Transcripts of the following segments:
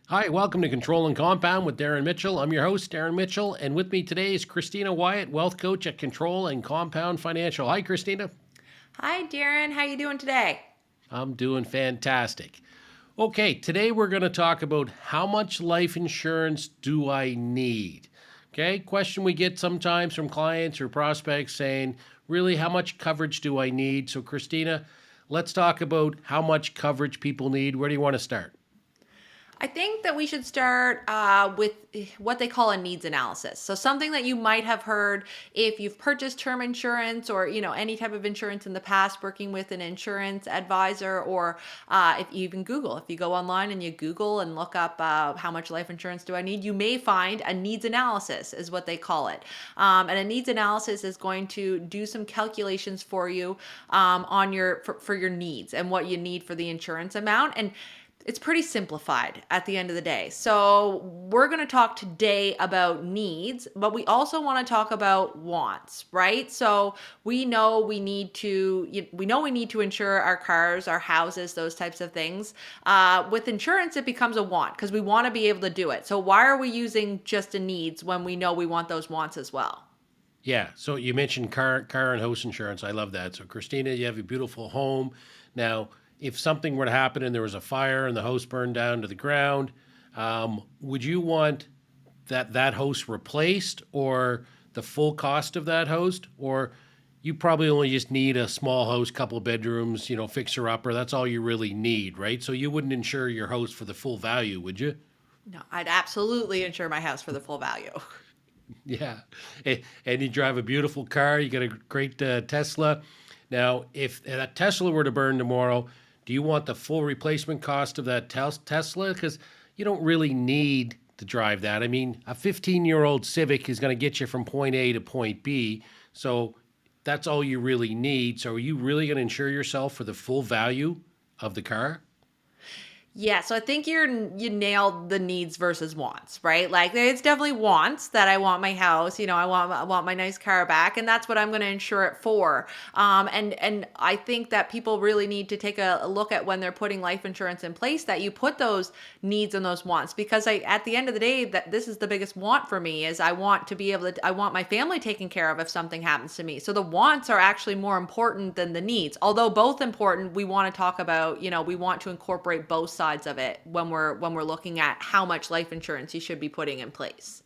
Hi, welcome to Control and Compound with Darren Mitchell. I'm your host, Darren Mitchell, and with me today is Christina Wyatt, wealth coach at Control and Compound Financial. Hi, Christina. Hi, Darren. How you doing today? I'm doing fantastic. Okay, today we're going to talk about how much life insurance do I need? Okay, question we get sometimes from clients or prospects saying, really, how much coverage do I need? So, Christina, let's talk about how much coverage people need. Where do you want to start? I think that we should start with what they call a needs analysis. So something that you might have heard if you've purchased term insurance or any type of insurance in the past, working with an insurance advisor, or if you even Google. If you go online and you Google and look up how much life insurance do I need, you may find a needs analysis is what they call it. And a needs analysis is going to do some calculations for you on for your needs and what you need for the insurance amount. And it's pretty simplified at the end of the day. So, we're going to talk today about needs, but we also want to talk about wants, right? So, we need to insure our cars, our houses, those types of things. With insurance, it becomes a want because we want to be able to do it. So, why are we using just a needs when we know we want those wants as well? Yeah. So you mentioned car and house insurance. I love that. So Christina, you have a beautiful home. Now, if something were to happen and there was a fire and the house burned down to the ground, would you want that house replaced or the full cost of that house? Or you probably only just need a small house, couple of bedrooms, fixer upper. That's all you really need, right? So you wouldn't insure your house for the full value, would you? No, I'd absolutely insure my house for the full value. Yeah. And you drive a beautiful car, you get a great Tesla. Now, if that Tesla were to burn tomorrow, do you want the full replacement cost of that Tesla? Because you don't really need to drive that. I mean, a 15-year-old Civic is going to get you from point A to point B. So that's all you really need. So are you really going to insure yourself for the full value of the car? Yeah, so I think you nailed the needs versus wants, right? Like it's definitely wants that I want my house, I want my nice car back, and that's what I'm going to insure it for. And I think that people really need to take a look at when they're putting life insurance in place that you put those needs and those wants because at the end of the day that this is the biggest want for me is I want to be able to I want my family taken care of if something happens to me. So the wants are actually more important than the needs. Although both important, we want to talk about, we want to incorporate both sides of it when we're looking at how much life insurance you should be putting in place.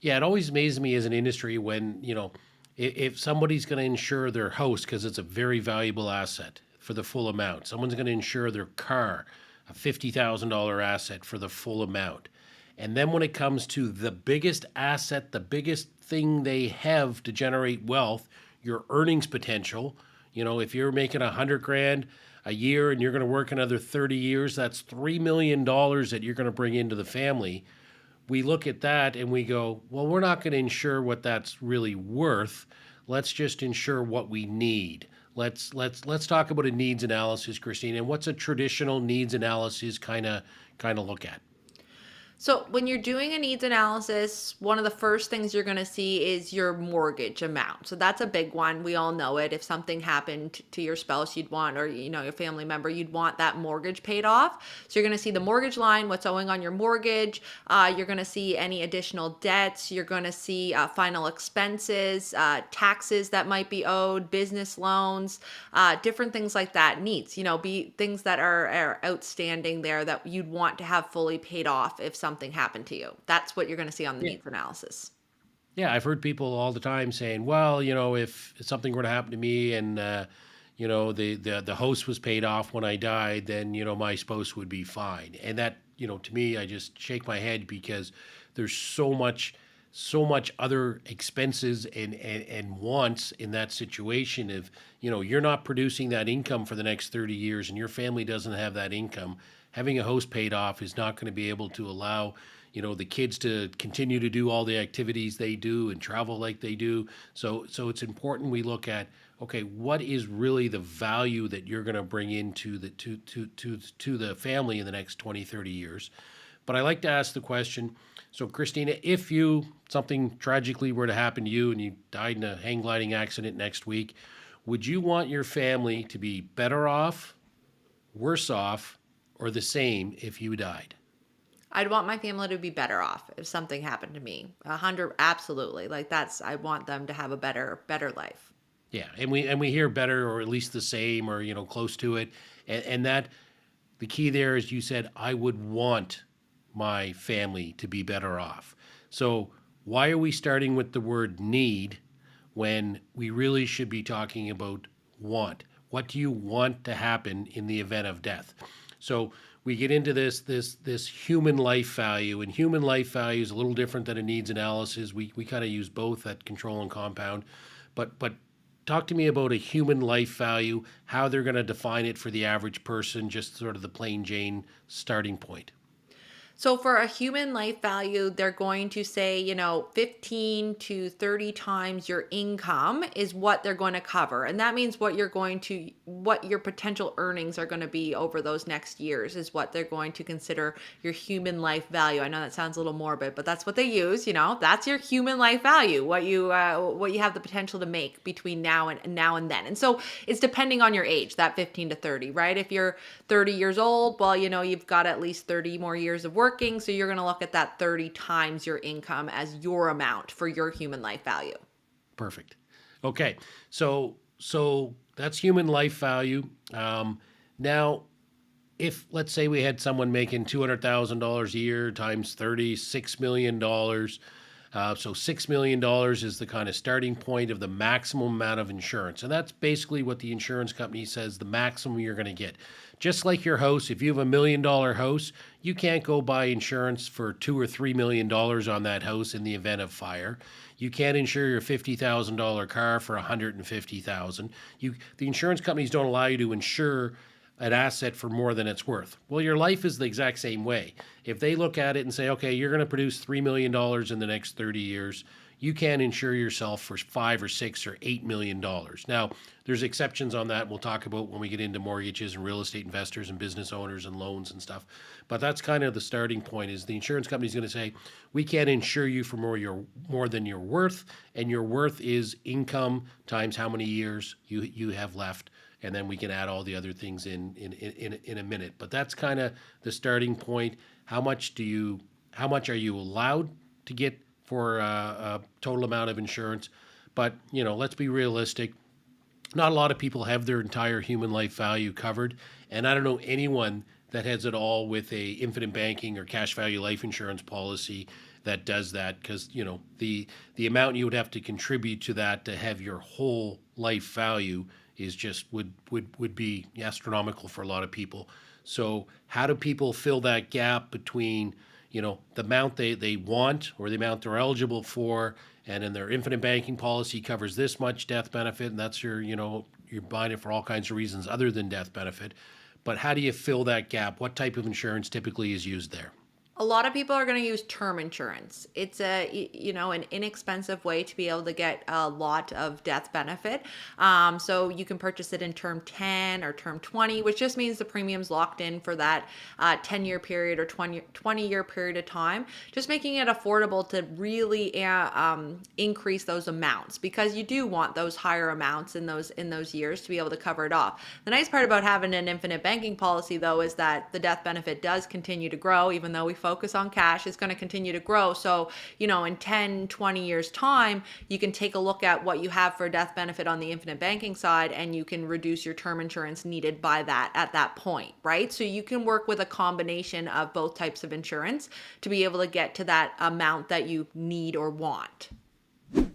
Yeah, it always amazes me as an industry when, if somebody's going to insure their house because it's a very valuable asset for the full amount, someone's going to insure their car, a $50,000 asset for the full amount. And then when it comes to the biggest asset, the biggest thing they have to generate wealth, your earnings potential, if you're making 100 grand a year and you're going to work another 30 years, that's $3 million that you're going to bring into the family. We look at that and we go, well, we're not going to insure what that's really worth. Let's just insure what we need. Let's talk about a needs analysis, Christine. And what's a traditional needs analysis kind of look at? So, when you're doing a needs analysis, one of the first things you're going to see is your mortgage amount. So, that's a big one. We all know it. If something happened to your spouse, you'd want, or your family member, you'd want that mortgage paid off. So, you're going to see the mortgage line, what's owing on your mortgage. You're going to see any additional debts. You're going to see final expenses, taxes that might be owed, business loans, different things like that. Needs, be things that are outstanding there that you'd want to have fully paid off if something happened to you. That's what you're going to see on the Yeah. needs analysis. Yeah, I've heard people all the time saying, well, if something were to happen to me and, the host was paid off when I died, then, my spouse would be fine. And that, to me, I just shake my head because there's so much other expenses and wants in that situation. If, you're not producing that income for the next 30 years and your family doesn't have that income, having a host paid off is not going to be able to allow the kids to continue to do all the activities they do and travel like they do. So it's important we look at, okay, what is really the value that you're going to bring into the to the family in the next 20, 30 years. But I like to ask the question, so Christina, if something tragically were to happen to you and you died in a hang gliding accident next week, would you want your family to be better off, worse off, or the same if you died? I'd want my family to be better off if something happened to me. 100, absolutely. Like that's, I want them to have a better life. Yeah, and we hear better or at least the same or close to it, and that the key there is you said I would want my family to be better off. So why are we starting with the word need when we really should be talking about want? What do you want to happen in the event of death? So we get into this human life value, and human life value is a little different than a needs analysis. We kind of use both at Control and Compound, but talk to me about a human life value, how they're going to define it for the average person, just sort of the plain Jane starting point. So for a human life value, they're going to say, 15 to 30 times your income is what they're going to cover. And that means what your potential earnings are going to be over those next years is what they're going to consider your human life value. I know that sounds a little morbid, but that's what they use, that's your human life value, what you have the potential to make between now and then. And so it's depending on your age, that 15 to 30, right? If you're 30 years old, well, you've got at least 30 more years of working. So you're going to look at that 30 times your income as your amount for your human life value. Perfect. Okay, so that's human life value. Now, if let's say we had someone making $200,000 a year times 30, $6 million. So $6 million is the kind of starting point of the maximum amount of insurance. And that's basically what the insurance company says the maximum you're going to get. Just like your house, if you have $1 million house, you can't go buy insurance for $2 or $3 million on that house in the event of fire. You can't insure your $50,000 car for $150,000. The insurance companies don't allow you to insure an asset for more than it's worth. Well, your life is the exact same way. If they look at it and say, okay, you're going to produce $3 million in the next 30 years, you can't insure yourself for $5 or $6 or $8 million. Now, there's exceptions on that. We'll talk about when we get into mortgages and real estate investors and business owners and loans and stuff. But that's kind of the starting point. Is the insurance company's going to say, we can't insure you for more than you're worth, and your worth is income times how many years you have left. And then we can add all the other things in a minute. But that's kind of the starting point. How much are you allowed to get for a total amount of insurance? But let's be realistic. Not a lot of people have their entire human life value covered, and I don't know anyone that has it all with a infinite banking or cash value life insurance policy that does that, because the amount you would have to contribute to that to have your whole life value is just would be astronomical for a lot of people. So how do people fill that gap between the amount they want or the amount they're eligible for, and then their infinite banking policy covers this much death benefit, and that's you're buying it for all kinds of reasons other than death benefit. But how do you fill that gap? What type of insurance typically is used there? A lot of people are going to use term insurance. It's an inexpensive way to be able to get a lot of death benefit. So you can purchase it in term 10 or term 20, which just means the premium's locked in for that 10-year period or 20-year period of time, just making it affordable to really increase those amounts, because you do want those higher amounts in those years to be able to cover it off. The nice part about having an infinite banking policy, though, is that the death benefit does continue to grow, even though we focus on cash, is going to continue to grow. So, in 10, 20 years time, you can take a look at what you have for death benefit on the infinite banking side, and you can reduce your term insurance needed by that at that point, right? So you can work with a combination of both types of insurance to be able to get to that amount that you need or want.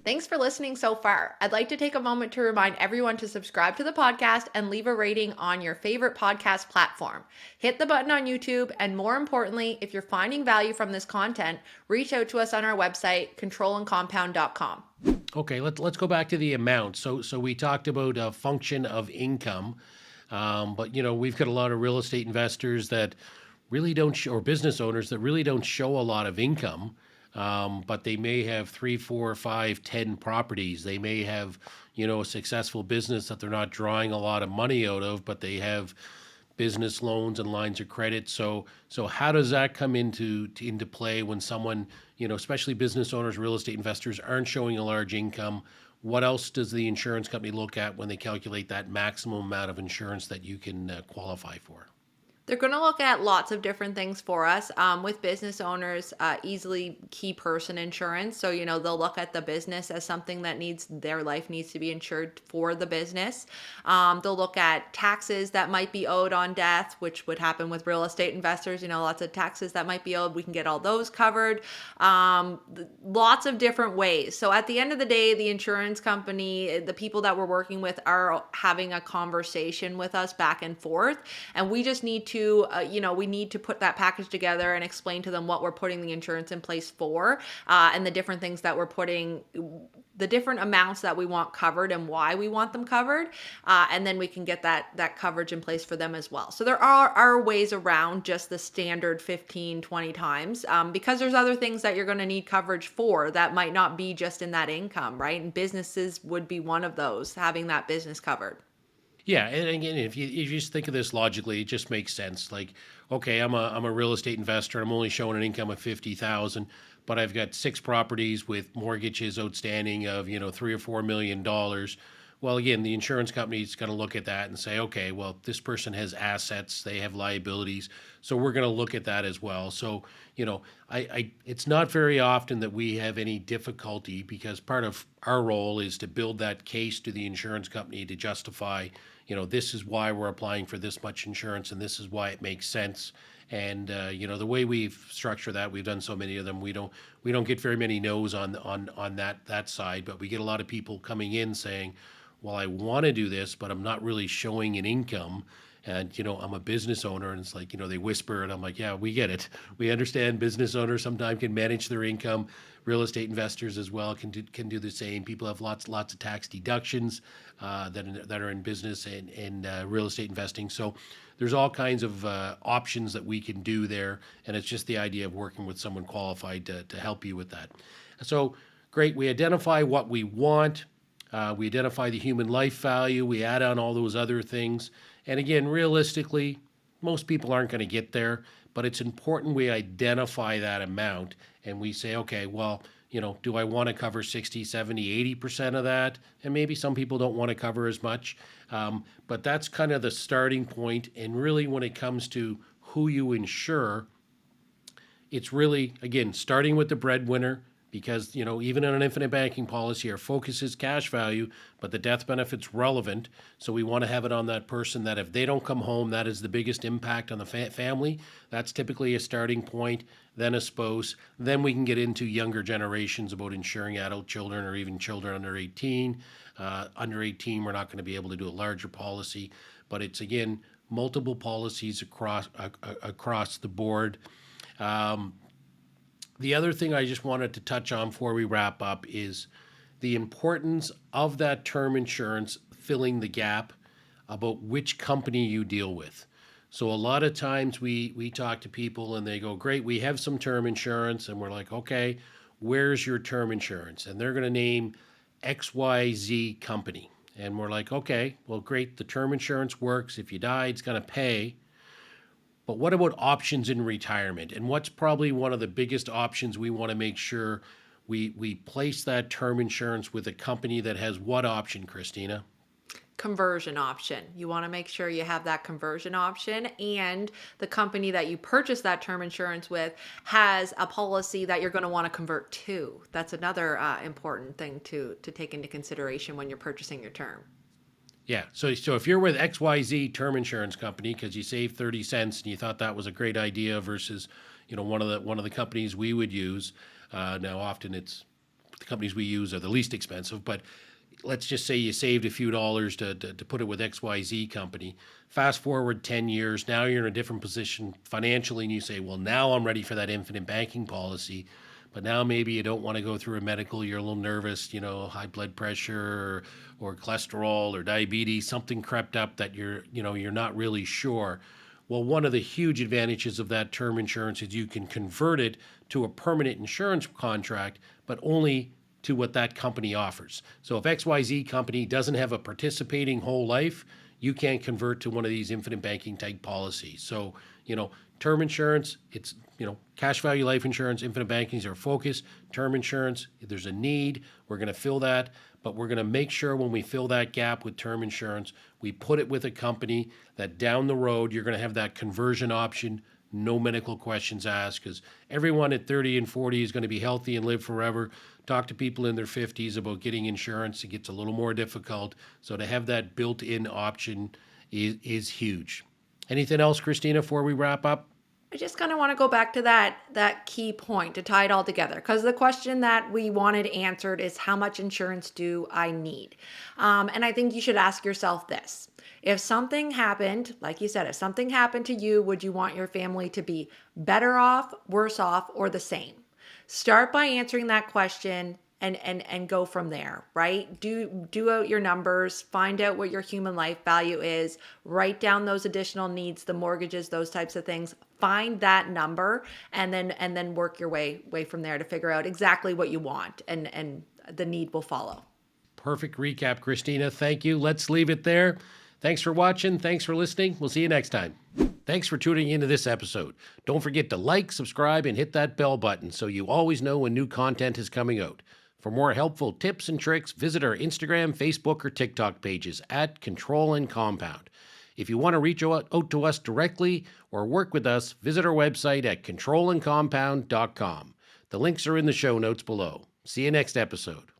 Thanks for listening so far. I'd like to take a moment to remind everyone to subscribe to the podcast and leave a rating on your favorite podcast platform. Hit the button on YouTube, and more importantly, if you're finding value from this content, reach out to us on our website, controlandcompound.com. Okay, let's go back to the amount. So we talked about a function of income, but we've got a lot of real estate investors that really don't or business owners that really don't show a lot of income. But they may have 3, 4, 5, 10 properties. They may have, a successful business that they're not drawing a lot of money out of, but they have business loans and lines of credit. So how does that come into play when someone, especially business owners, real estate investors, aren't showing a large income? What else does the insurance company look at when they calculate that maximum amount of insurance that you can qualify for? They're going to look at lots of different things for us. With business owners, easily key person insurance. So, they'll look at the business as something that their life needs to be insured for the business. They'll look at taxes that might be owed on death, which would happen with real estate investors. Lots of taxes that might be owed. We can get all those covered. Lots of different ways. So, at the end of the day, the insurance company, the people that we're working with are having a conversation with us back and forth. And we just need to, we need to put that package together and explain to them what we're putting the insurance in place for, and the different things that we're putting, the different amounts that we want covered and why we want them covered. And then we can get that coverage in place for them as well. So there are ways around just the standard 15, 20 times, because there's other things that you're going to need coverage for that might not be just in that income, right? And businesses would be one of those, having that business covered. Yeah, and again, if you just think of this logically, it just makes sense. Like, okay, I'm a real estate investor. I'm only showing an income of 50,000, but I've got 6 properties with mortgages outstanding of $3 or $4 million. Well, again, the insurance company is going to look at that and say, okay, well, this person has assets, they have liabilities, so we're going to look at that as well. So, it's not very often that we have any difficulty because part of our role is to build that case to the insurance company to justify, this is why we're applying for this much insurance and this is why it makes sense. And the way we've structured that, we've done so many of them. We don't get very many no's on that side, but we get a lot of people coming in saying, well, I want to do this, but I'm not really showing an income. And, I'm a business owner, and it's like, they whisper, and I'm like, yeah, we get it. We understand business owners sometimes can manage their income. Real estate investors as well can do the same. People have lots of tax deductions that are in business and real estate investing. So there's all kinds of options that we can do there, and it's just the idea of working with someone qualified to help you with that. So great, we identify what we want. We identify the human life value. We add on all those other things. And again, realistically, most people aren't going to get there, but it's important we identify that amount and we say, okay, well, do I want to cover 60, 70, 80% of that? And maybe some people don't want to cover as much. But that's kind of the starting point. And really, when it comes to who you insure, it's really, again, starting with the breadwinner, because even in an infinite banking policy, our focus is cash value, but the death benefit's relevant. So we want to have it on that person that if they don't come home, that is the biggest impact on the family. That's typically a starting point, then a spouse. Then we can get into younger generations about insuring adult children or even children under 18. Under 18, we're not going to be able to do a larger policy, but it's, again, multiple policies across the board. The other thing I just wanted to touch on before we wrap up is the importance of that term insurance filling the gap about which company you deal with. So a lot of times we talk to people and they go, great, we have some term insurance. And we're like, okay, where's your term insurance? And they're going to name XYZ company. And we're like, okay, well, great, the term insurance works. If you die, it's going to pay. But what about options in retirement? And what's probably one of the biggest options we want to make sure we place that term insurance with a company that has what option, Christina? Conversion option. You want to make sure you have that conversion option, and the company that you purchase that term insurance with has a policy that you're going to want to convert to. That's another important thing to take into consideration when you're purchasing your term. Yeah. So if you're with XYZ term insurance company because you saved 30 cents and you thought that was a great idea versus, one of the companies we would use. Now often it's the companies we use are the least expensive, but let's just say you saved a few dollars to put it with XYZ company. Fast forward 10 years, now you're in a different position financially and you say, well, now I'm ready for that infinite banking policy. But now maybe you don't want to go through a medical, you're a little nervous, high blood pressure or cholesterol or diabetes, something crept up that you're not really sure. Well, one of the huge advantages of that term insurance is you can convert it to a permanent insurance contract, but only to what that company offers. So if XYZ company doesn't have a participating whole life, you can't convert to one of these infinite banking type policies. So, Term insurance, it's, cash value life insurance, infinite banking is our focus. Term insurance, if there's a need, we're going to fill that, but we're going to make sure when we fill that gap with term insurance, we put it with a company that down the road, you're going to have that conversion option, no medical questions asked, because everyone at 30 and 40 is going to be healthy and live forever. Talk to people in their 50s about getting insurance. It gets a little more difficult. So to have that built-in option is huge. Anything else, Christina, before we wrap up? I just kind of want to go back to that key point to tie it all together, because the question that we wanted answered is, how much insurance do I need? And I think you should ask yourself this. If something happened, like you said, if something happened to you, would you want your family to be better off, worse off, or the same? Start by answering that question and go from there, right? Do out your numbers, find out what your human life value is, write down those additional needs, the mortgages, those types of things. Find that number and then work your way from there to figure out exactly what you want, and the need will follow. Perfect recap, Christina. Thank you. Let's leave it there. Thanks for watching. Thanks for listening. We'll see you next time. Thanks for tuning into this episode. Don't forget to like, subscribe, and hit that bell button so you always know when new content is coming out. For more helpful tips and tricks, visit our Instagram, Facebook, or TikTok pages at Control and Compound. If you want to reach out to us directly or work with us, visit our website at controlandcompound.com. The links are in the show notes below. See you next episode.